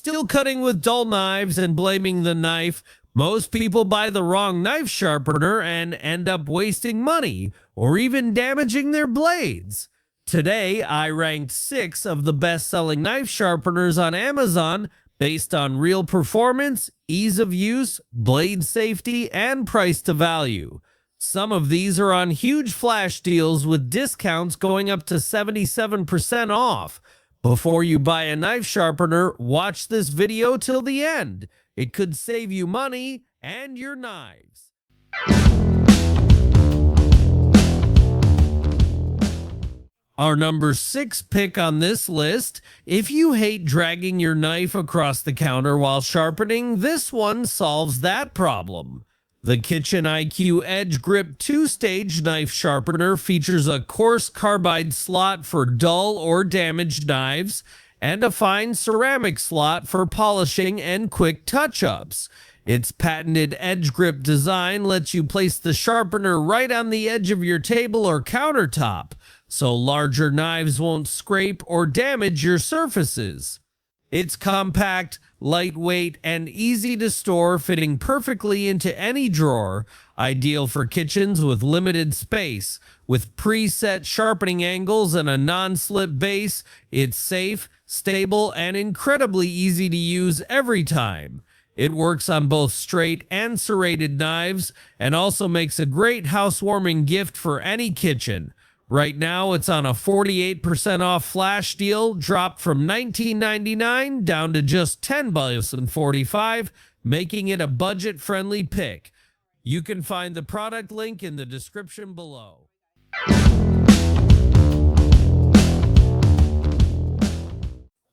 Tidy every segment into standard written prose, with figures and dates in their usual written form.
Still cutting with dull knives and blaming the knife? Most people buy the wrong knife sharpener and end up wasting money or even damaging their blades. Today, I ranked 6 of the best-selling knife sharpeners on Amazon based on real performance, ease of use, blade safety, and price to value. Some of these are on huge flash deals with discounts going up to 77% off. Before you buy a knife sharpener, watch this video till the end. It could save you money and your knives. Our number 6 pick on this list. If you hate dragging your knife across the counter while sharpening, this one solves that problem. The Kitchen IQ Edge Grip 2-stage knife sharpener features a coarse carbide slot for dull or damaged knives and a fine ceramic slot for polishing and quick touch-ups. Its patented edge grip design lets you place the sharpener right on the edge of your table or countertop, so larger knives won't scrape or damage your surfaces. It's compact, lightweight, and easy to store, fitting perfectly into any drawer, ideal for kitchens with limited space. With preset sharpening angles and a non-slip base, it's safe, stable, and incredibly easy to use every time. It works on both straight and serrated knives and also makes a great housewarming gift for any kitchen. Right now, it's on a 48% off flash deal, dropped from $19.99 down to just $10.45, making it a budget-friendly pick. You can find the product link in the description below.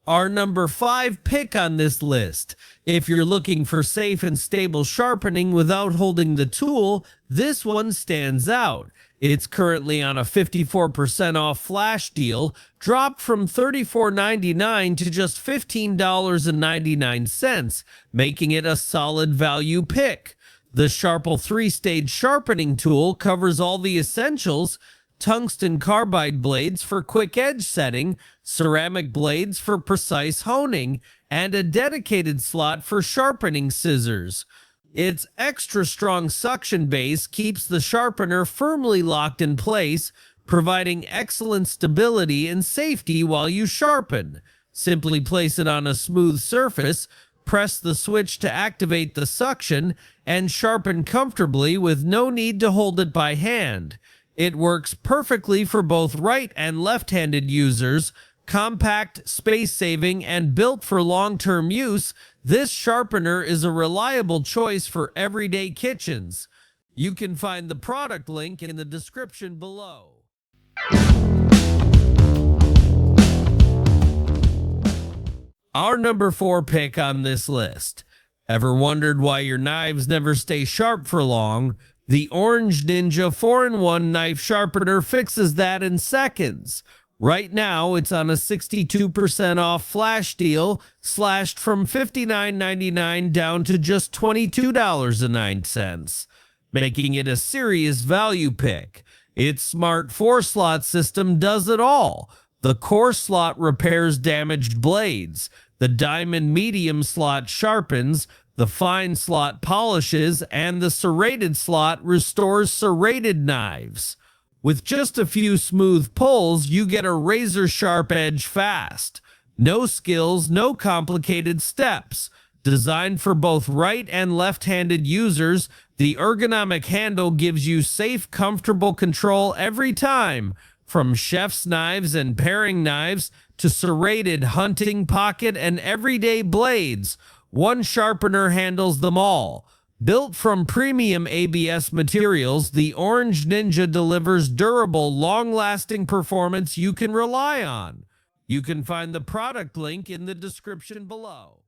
Our number 5 pick on this list. If you're looking for safe and stable sharpening without holding the tool, this one stands out. It's currently on a 54% off flash deal, dropped from $34.99 to just $15.99, making it a solid value pick. The Sharple 3-stage sharpening tool covers all the essentials: tungsten carbide blades for quick edge setting, ceramic blades for precise honing, and a dedicated slot for sharpening scissors. Its extra strong suction base keeps the sharpener firmly locked in place, providing excellent stability and safety while you sharpen. Simply place it on a smooth surface, press the switch to activate the suction, and sharpen comfortably with no need to hold it by hand. It works perfectly for both right and left-handed users. Compact, space-saving, and built for long-term use, this sharpener is a reliable choice for everyday kitchens. You can find the product link in the description below. Our number 4 pick on this list. Ever wondered why your knives never stay sharp for long? The Orange Ninja 4-in-1 knife sharpener fixes that in seconds. Right now, it's on a 62% off flash deal, slashed from $59.99 down to just $22.09, making it a serious value pick. Its smart 4-slot system does it all. The core slot repairs damaged blades, the diamond medium slot sharpens, the fine slot polishes, and the serrated slot restores serrated knives. With just a few smooth pulls, you get a razor-sharp edge fast. No skills, no complicated steps. Designed for both right and left-handed users, the ergonomic handle gives you safe, comfortable control every time. From chef's knives and paring knives to serrated hunting, pocket, and everyday blades, one sharpener handles them all. Built from premium ABS materials, the Orange Ninja delivers durable, long-lasting performance you can rely on. You can find the product link in the description below.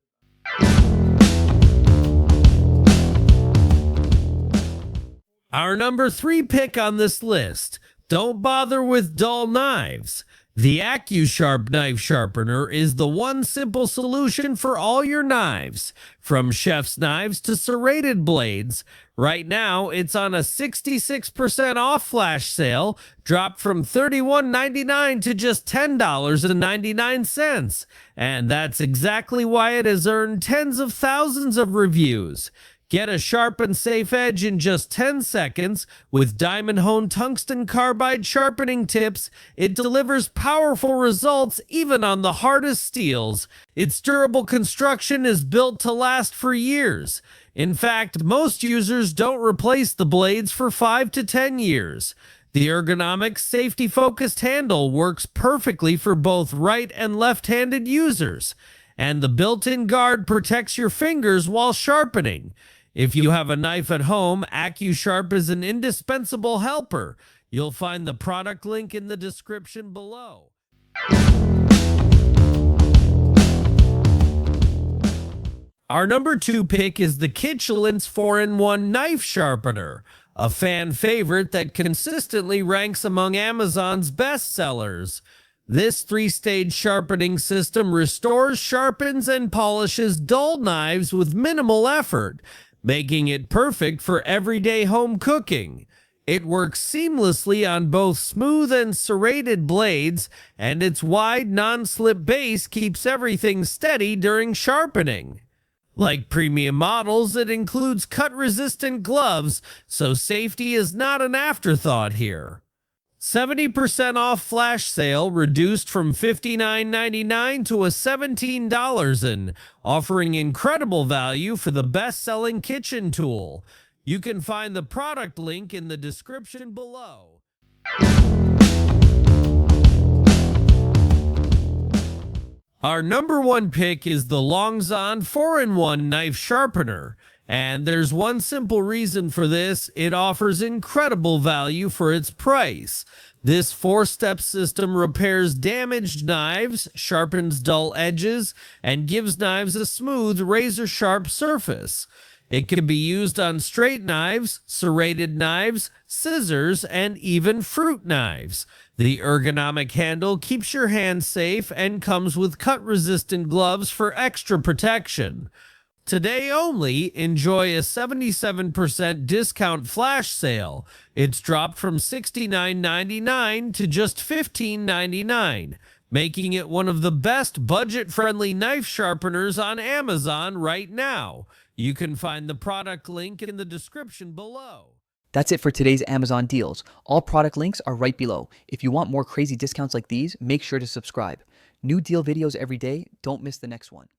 Our number 3 pick on this list. Don't bother with dull knives. The AccuSharp Knife Sharpener is the one simple solution for all your knives, from chef's knives to serrated blades. Right now, it's on a 66% off flash sale, dropped from $31.99 to just $10.99. And that's exactly why it has earned tens of thousands of reviews. Get a sharp and safe edge in just 10 seconds with diamond-honed tungsten carbide sharpening tips. It delivers powerful results even on the hardest steels. Its durable construction is built to last for years. In fact, most users don't replace the blades for 5 to 10 years. The ergonomic, safety-focused handle works perfectly for both right and left-handed users, and the built-in guard protects your fingers while sharpening. If you have a knife at home, AccuSharp is an indispensable helper. You'll find the product link in the description below. Our number 2 pick is the Kitchelin's 4-in-1 Knife Sharpener, a fan favorite that consistently ranks among Amazon's best sellers. This 3-stage sharpening system restores, sharpens, and polishes dull knives with minimal effort, making it perfect for everyday home cooking. It works seamlessly on both smooth and serrated blades, and its wide, non-slip base keeps everything steady during sharpening. Like premium models, it includes cut-resistant gloves, so safety is not an afterthought here. 70% off flash sale, reduced from $59.99 to $17, and offering incredible value for the best-selling kitchen tool. You can find the product link in the description below. Our number 1 pick is the Longzon 4-in-1 Knife Sharpener. And there's one simple reason for this: it offers incredible value for its price. This 4-step system repairs damaged knives, sharpens dull edges, and gives knives a smooth, razor-sharp surface. It can be used on straight knives, serrated knives, scissors, and even fruit knives. The ergonomic handle keeps your hands safe and comes with cut-resistant gloves for extra protection. Today only, enjoy a 77% discount flash sale. It's dropped from $69.99 to just $15.99, making it one of the best budget-friendly knife sharpeners on Amazon right now. You can find the product link in the description below. That's it for today's Amazon deals. All product links are right below. If you want more crazy discounts like these, make sure to subscribe. New deal videos every day. Don't miss the next one.